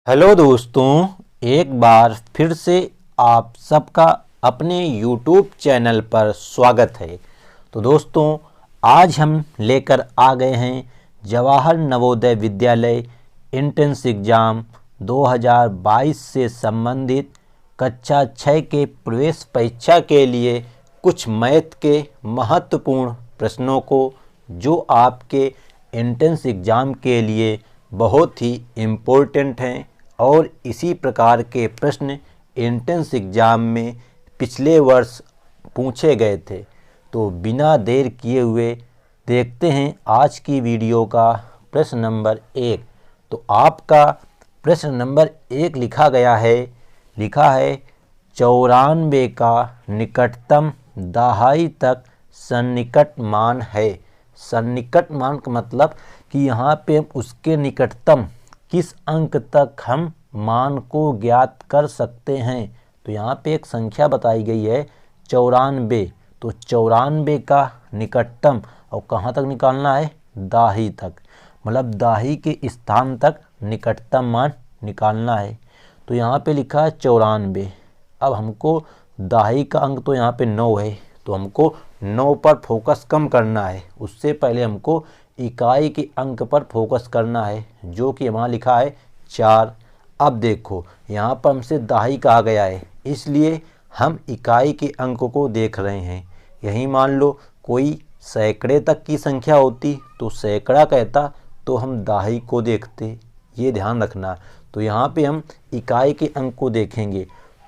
Hello दोस्तों, एक बार फिर से आप सबका अपने YouTube चैनल पर स्वागत है। तो दोस्तों, आज हम लेकर आ गए हैं जवाहर नवोदय विद्यालय एंट्रेंस एग्ज़ाम 2022 से संबंधित कक्षा 6 के प्रवेश परीक्षा के लिए कुछ मैथ के महत्वपूर्ण प्रश्नों को, जो आपके एंट्रेंस एग्ज़ाम के लिए बहुत ही इम्पोर्टेंट हैं और इसी प्रकार के प्रश्न एंट्रेंस एग्ज़ाम में पिछले वर्ष पूछे गए थे। तो बिना देर किए हुए देखते हैं आज की वीडियो का प्रश्न नंबर 1। तो आपका प्रश्न नंबर 1 लिखा है 94 का निकटतम दहाई तक सन्निकट मान है। सन्निकट मान का मतलब कि यहाँ पे हम उसके निकटतम किस अंक तक हम मान को ज्ञात कर सकते हैं। तो यहाँ पे एक संख्या बताई गई है 94। तो 94 का निकटतम और कहाँ तक निकालना है, दाही तक, मतलब दाही के स्थान तक निकटतम मान निकालना है। तो यहाँ पे लिखा है 94। अब हमको दाही का अंक तो यहाँ पे 9 है, तो हमको 9 पर फोकस कम करना है। उससे पहले हमको इकाई के अंक पर फोकस करना है, जो कि वहाँ लिखा है 4। अब देखो यहाँ पर हमसे दाही कहा गया है, इसलिए हम इकाई के अंक को देख रहे हैं। यही मान लो कोई सैकड़े तक की संख्या होती तो सैकड़ा कहता, तो हम दाही को देखते, ये ध्यान रखना। तो यहाँ पे हम इकाई के अंक को देखेंगे।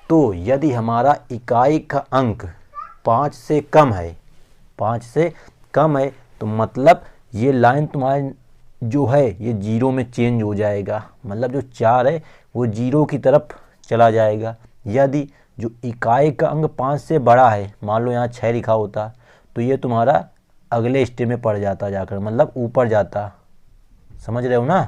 तो यदि हमारा इकाई का अंक 5 से कम है, 5 से कम है, तो मतलब ये लाइन तुम्हारे जो है ये जीरो में चेंज हो जाएगा, मतलब जो 4 है वो जीरो की तरफ चला जाएगा। यदि जो इकाई का अंक 5 से बड़ा है, मान लो यहाँ 6 लिखा होता, तो ये तुम्हारा अगले स्टेप में पड़ जाता जाकर, मतलब ऊपर जाता। समझ रहे हो ना,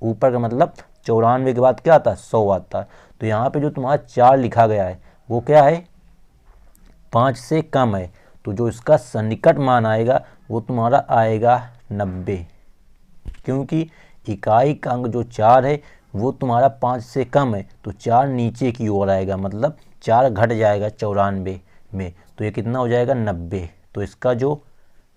ऊपर का मतलब 94 के बाद क्या आता, 100 आता। तो यहाँ पे जो तुम्हारा 4 लिखा गया है वो क्या है, 5 से कम है। तो जो इसका सन्निकट मान आएगा वो तुम्हारा आएगा 90, क्योंकि इकाई का अंक जो 4 है वो तुम्हारा 5 से कम है, तो 4 नीचे की ओर आएगा, मतलब 4 घट जाएगा 94 में, तो ये कितना हो जाएगा 90। तो इसका जो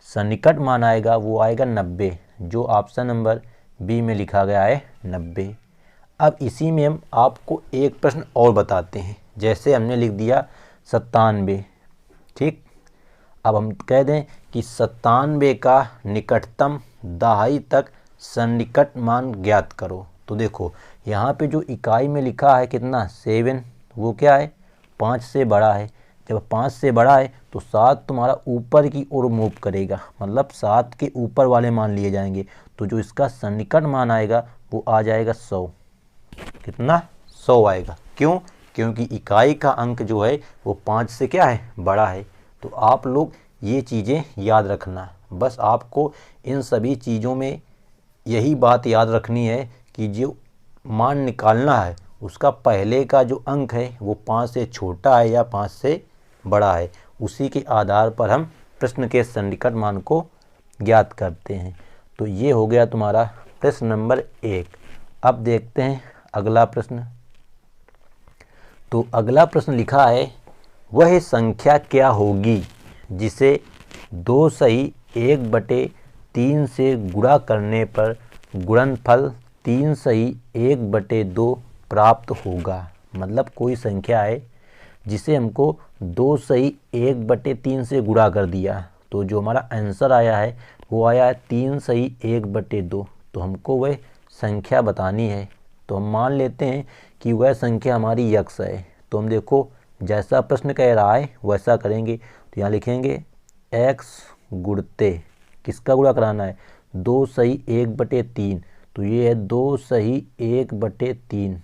सन्निकट मान आएगा वो आएगा 90, जो ऑप्शन नंबर बी में लिखा गया है 90। अब इसी में हम आपको एक प्रश्न और बताते हैं, जैसे हमने लिख दिया 97, ठीक। अब हम कह दें कि 97 का निकटतम दहाई तक सन्निकट मान ज्ञात करो। तो देखो यहाँ पे जो इकाई में लिखा है कितना 7, वो क्या है 5 से बड़ा है। जब 5 से बड़ा है तो 7 तुम्हारा ऊपर की ओर मूव करेगा, मतलब 7 के ऊपर वाले मान लिए जाएंगे। तो जो इसका सन्निकट मान आएगा वो आ जाएगा 100। कितना, 100 आएगा। क्यों, क्योंकि इकाई का अंक जो है वो 5 से क्या है, बड़ा है। तो आप लोग ये चीज़ें याद रखना, बस आपको इन सभी चीज़ों में यही बात याद रखनी है कि जो मान निकालना है उसका पहले का जो अंक है वो 5 से छोटा है या 5 से बड़ा है, उसी के आधार पर हम प्रश्न के सन्निकट मान को ज्ञात करते हैं। तो ये हो गया तुम्हारा प्रश्न नंबर 1। अब देखते हैं अगला प्रश्न। तो अगला प्रश्न लिखा है, वह संख्या क्या होगी जिसे 2 सही 1/3 से गुणा करने पर गुणनफल 3 सही 1/2 प्राप्त होगा। मतलब कोई संख्या है जिसे हमको 2 सही 1/3 से गुणा कर दिया, तो जो हमारा आंसर आया है वो आया है 3 सही 1/2। तो हमको वह संख्या बतानी है। तो हम मान लेते हैं कि वह संख्या हमारी x है। तो हम देखो जैसा प्रश्न कह रहा है वैसा करेंगे। तो यहाँ लिखेंगे x गुणते, किसका गुणा कराना है, 2 सही 1/3। तो ये है 2 सही 1/3,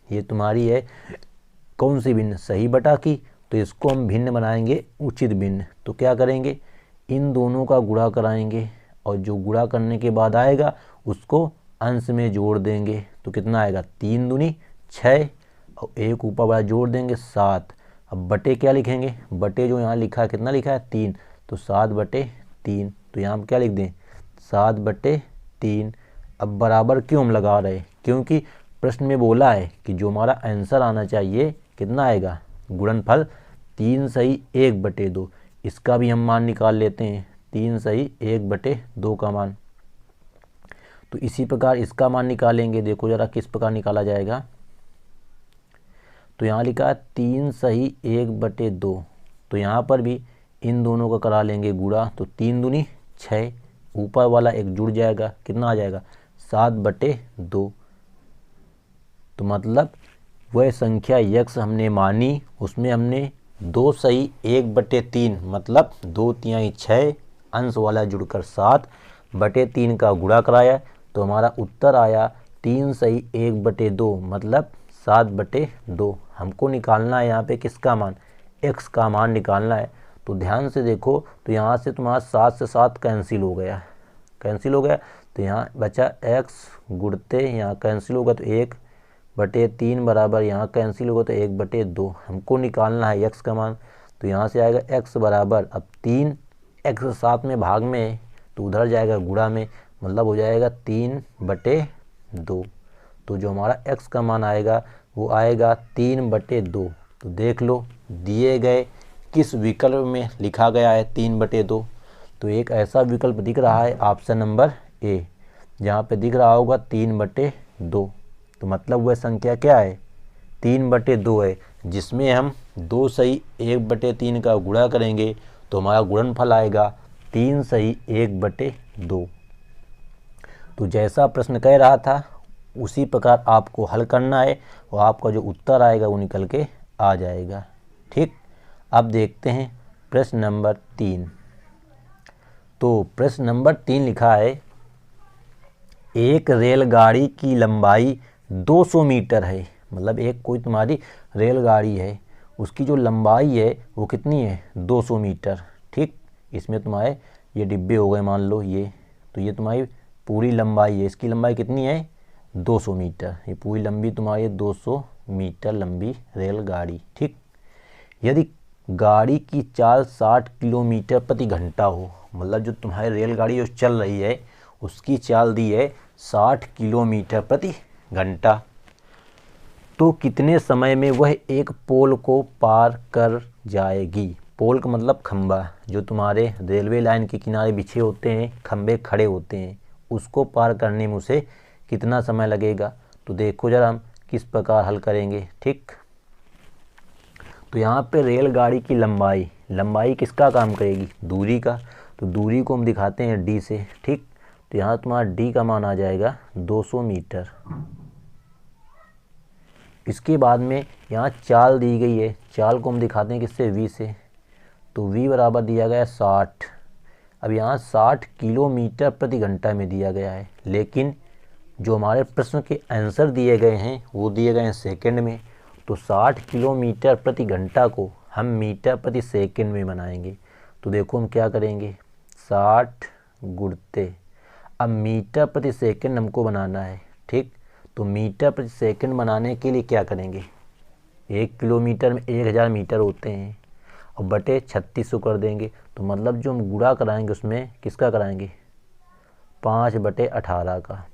ये तुम्हारी है कौन सी भिन्न, सही बटा की। तो इसको हम भिन्न बनाएंगे उचित भिन्न। तो क्या करेंगे, इन दोनों का गुणा कराएंगे और जो गुणा करने के बाद आएगा उसको अंश में जोड़ देंगे। तो कितना आएगा, 3 दूनी 6 और एक ऊपर वाला जोड़ देंगे 7। अब बटे क्या लिखेंगे, बटे जो यहाँ लिखा है कितना लिखा है 3, तो 7/3। तो यहाँ हम क्या लिख दें 7/3। अब बराबर क्यों हम लगा रहे हैं, क्योंकि प्रश्न में बोला है कि जो हमारा आंसर आना चाहिए कितना आएगा, गुणनफल 3 सही 1/2। इसका भी हम मान निकाल लेते हैं, 3 सही 1/2 का मान। तो इसी प्रकार इसका मान निकालेंगे, देखो ज़रा किस प्रकार निकाला जाएगा। तो यहाँ लिखा है 3 सही 1/2, तो यहाँ पर भी इन दोनों का करा लेंगे गुणा, तो 3 दूनी 6, ऊपर वाला एक जुड़ जाएगा, कितना आ जाएगा 7/2। तो मतलब वह संख्या यक्स हमने मानी, उसमें हमने 2 सही 1/3 मतलब 2/3 6 अंश वाला जुड़कर 7/3 का गुणा कराया, तो हमारा उत्तर आया 3 सही 1/2 मतलब 7/2। हमको निकालना है यहाँ पे किसका मान, x का मान निकालना है। तो ध्यान से देखो, तो यहाँ से तुम्हारा 7 से 7 कैंसिल हो गया, तो यहाँ बचा x गुणते यहाँ कैंसिल होगा, तो 1/3 बराबर यहाँ कैंसिल होगा, तो 1/2। हमको निकालना है x का मान, तो यहाँ से आएगा x बराबर, अब 3 x 7 में भाग में है तो उधर जाएगा गुणा में, मतलब हो जाएगा 3/2। तो जो हमारा x का मान आएगा वो आएगा 3/2। तो देख लो दिए गए किस विकल्प में लिखा गया है 3/2। तो एक ऐसा विकल्प दिख रहा है ऑप्शन नंबर ए, जहाँ पे दिख रहा होगा 3/2। तो मतलब वह संख्या क्या है, 3/2 है, जिसमें हम 2 सही 1/3 का गुणा करेंगे तो हमारा गुणनफल आएगा 3 सही 1/2। तो जैसा प्रश्न कह रहा था उसी प्रकार आपको हल करना है और आपका जो उत्तर आएगा वो निकल के आ जाएगा। ठीक, अब देखते हैं प्रश्न नंबर 3। तो प्रश्न नंबर 3 लिखा है, एक रेलगाड़ी की लंबाई 200 मीटर है, मतलब एक कोई तुम्हारी रेलगाड़ी है, उसकी जो लंबाई है वो कितनी है 200 मीटर। ठीक, इसमें तुम्हारे ये डिब्बे हो गए मान लो ये, तो ये तुम्हारी पूरी लंबाई है, इसकी लंबाई कितनी है 200 मीटर, ये पूरी लंबी तुम्हारी 200 मीटर लंबी रेलगाड़ी। ठीक, यदि गाड़ी की चाल 60 किलोमीटर प्रति घंटा हो, मतलब जो तुम्हारी रेलगाड़ी जो चल रही है उसकी चाल दी है 60 किलोमीटर प्रति घंटा, तो कितने समय में वह एक पोल को पार कर जाएगी। पोल का मतलब खंबा, जो तुम्हारे रेलवे लाइन के किनारे बिछे होते हैं, खंबे खड़े होते हैं, उसको पार करने में उसे कितना समय लगेगा। तो देखो जरा हम किस प्रकार हल करेंगे। ठीक, तो यहाँ पे रेलगाड़ी की लंबाई किसका काम करेगी, दूरी का, तो दूरी को हम दिखाते हैं d से। ठीक, तो यहाँ तुम्हारा d का मान आ जाएगा 200 मीटर। इसके बाद में यहाँ चाल दी गई है, चाल को हम दिखाते हैं किससे, v से, तो v बराबर दिया गया है 60। अब यहाँ 60 किलोमीटर प्रति घंटा में दिया गया है, लेकिन जो हमारे प्रश्न के आंसर दिए गए हैं वो दिए गए हैं सेकंड में, तो 60 किलोमीटर प्रति घंटा को हम मीटर प्रति सेकंड में बनाएंगे। तो देखो हम क्या करेंगे, 60 गुणते, अब मीटर प्रति सेकंड हमको बनाना है। ठीक, तो मीटर प्रति सेकंड बनाने के लिए क्या करेंगे, 1 किलोमीटर में 1000 मीटर होते हैं और बटे 3600 कर देंगे, तो मतलब जो हम गुणा कराएंगे उसमें किसका कराएंगे 5/18 का।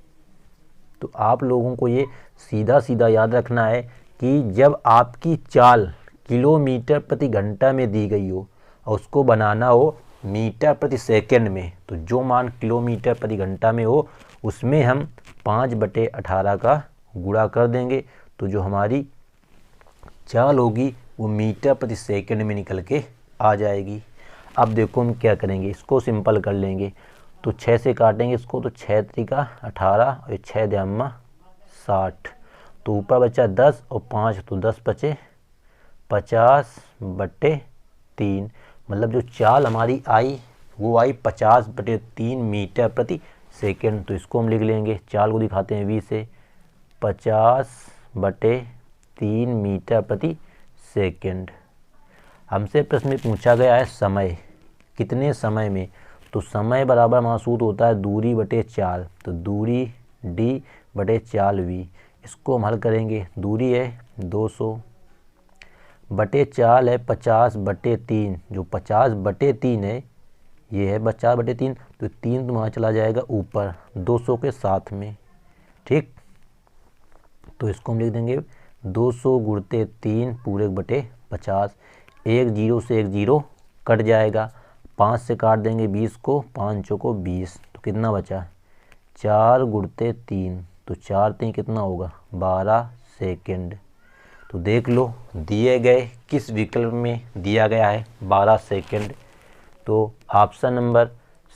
तो आप लोगों को ये सीधा सीधा याद रखना है कि जब आपकी चाल किलोमीटर प्रति घंटा में दी गई हो और उसको बनाना हो मीटर प्रति सेकंड में, तो जो मान किलोमीटर प्रति घंटा में हो उसमें हम 5/18 का गुणा कर देंगे, तो जो हमारी चाल होगी वो मीटर प्रति सेकंड में निकल के आ जाएगी। अब देखो हम क्या करेंगे, इसको सिंपल कर लेंगे, तो 6 से काटेंगे इसको, तो 6 त्रिका 18 और 6 द्यामा 60, तो ऊपर बचा 10 और 5, तो 10 बचे 50/3, मतलब जो चाल हमारी आई वो आई 50/3 मीटर प्रति सेकंड। तो इसको हम लिख लेंगे, चाल को दिखाते हैं v से, 50/3 मीटर प्रति सेकंड। हमसे प्रश्न में पूछा गया है समय, कितने समय में, तो समय बराबर हमारा सूत्र होता है दूरी बटे चाल, तो दूरी d/4v। इसको हम हल करेंगे, दूरी है 200 बटे चाल है 50/3, जो 50/3 है ये है 50/3, तो 3 तुम्हारा चला जाएगा ऊपर 200 के साथ में। ठीक, तो इसको हम लिख देंगे 200 गुणते 3 पूरे 1/50। 1 जीरो से 1 जीरो कट जाएगा, 5 से काट देंगे 20 को, 5 चौको 20, तो कितना बचा 4 गुणते 3, तो 4 3 कितना होगा 12 सेकंड। तो देख लो दिए गए किस विकल्प में दिया गया है 12 सेकंड, तो ऑप्शन नंबर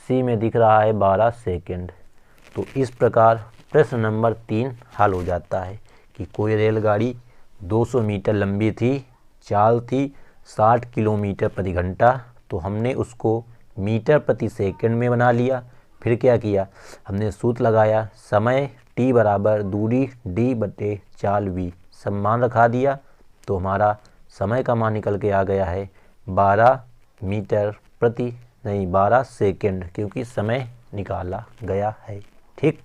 सी में दिख रहा है 12 सेकंड। तो इस प्रकार प्रश्न नंबर 3 हल हो जाता है कि कोई रेलगाड़ी 200 मीटर लंबी थी, चाल थी 60 किलोमीटर प्रति घंटा, तो हमने उसको मीटर प्रति सेकंड में बना लिया। फिर क्या किया, हमने सूत्र लगाया समय t बराबर दूरी d बटे चाल v, सब मान रखा दिया, तो हमारा समय का मान निकल के आ गया है 12 सेकंड, क्योंकि समय निकाला गया है। ठीक,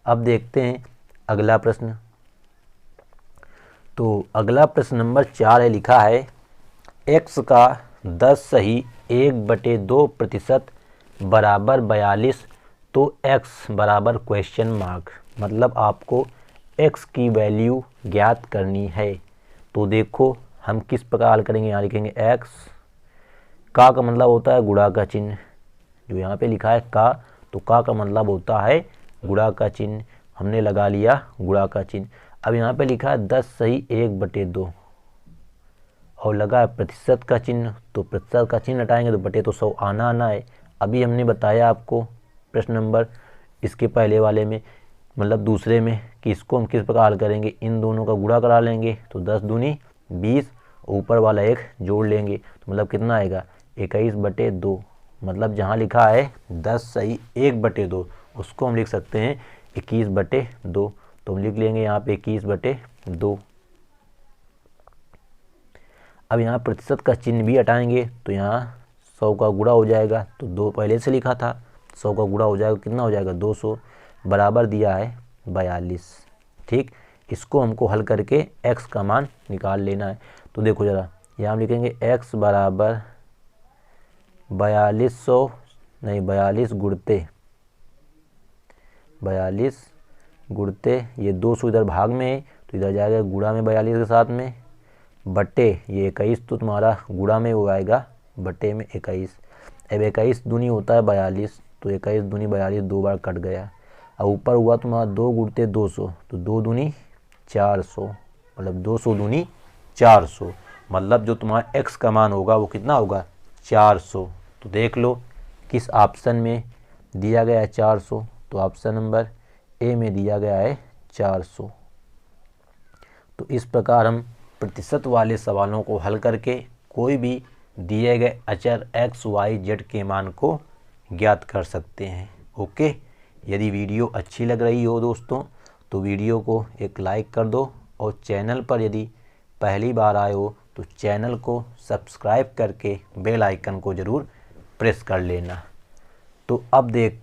अब देखते हैं अगला प्रश्न। तो अगला प्रश्न नंबर 4 है, लिखा है x का 10 सही 1/2% बराबर 42, तो x बराबर क्वेश्चन मार्क, मतलब आपको x की वैल्यू ज्ञात करनी है। तो देखो हम किस प्रकार हल करेंगे, यहाँ लिखेंगे x का मतलब होता है गुणा का चिन्ह, जो यहाँ पे लिखा है का, तो का मतलब होता है गुणा का चिन्ह, हमने लगा लिया गुणा का चिन्ह। अब यहाँ पे लिखा है 10 सही 1/2 और लगा है प्रतिशत का चिन्ह, तो प्रतिशत का चिन्ह हटाएंगे तो बटे तो 100 आना है। अभी हमने बताया आपको प्रश्न नंबर इसके पहले वाले में, मतलब दूसरे में, कि इसको हम किस प्रकार हल करेंगे, इन दोनों का गुणा करा लेंगे, तो 10 दूनी 20, ऊपर वाला 1 जोड़ लेंगे, तो मतलब कितना आएगा 21/2, मतलब जहाँ लिखा है 10 सही 1/2 उसको हम लिख सकते हैं 21/2, तो हम लिख लेंगे यहाँ पे 21/2। अब यहाँ प्रतिशत का चिन्ह भी हटाएंगे, तो यहाँ 100 का गुणा हो जाएगा, तो 2 पहले से लिखा था, 100 का गुणा हो जाएगा, कितना हो जाएगा 200, बराबर दिया है 42। ठीक, इसको हमको हल करके x का मान निकाल लेना है। तो देखो ज़रा, यहाँ हम लिखेंगे x बराबर 42 गुणते ये 200 इधर भाग में है, तो इधर जाएगा गुणा में 42 के साथ में, बटे ये 21, तो तुम्हारा गुणा में वो आएगा बटे में 21। अब 21 दूनी होता है 42, तो 21 दूनी 42 दो बार कट गया। अब ऊपर हुआ तुम्हारा 2 गुणते 200, तो 2 दूनी 400, मतलब 200 दूनी 400, मतलब जो तुम्हारा x का मान होगा वो कितना होगा 400। तो देख लो किस ऑप्शन में दिया गया है 400, तो ऑप्शन नंबर ए में दिया गया है 400। तो इस प्रकार हम प्रतिशत वाले सवालों को हल करके कोई भी दिए गए अचर x, y, z के मान को ज्ञात कर सकते हैं। ओके, यदि वीडियो अच्छी लग रही हो दोस्तों तो वीडियो को एक लाइक कर दो, और चैनल पर यदि पहली बार आए हो तो चैनल को सब्सक्राइब करके बेल आइकन को ज़रूर प्रेस कर लेना। तो अब देखते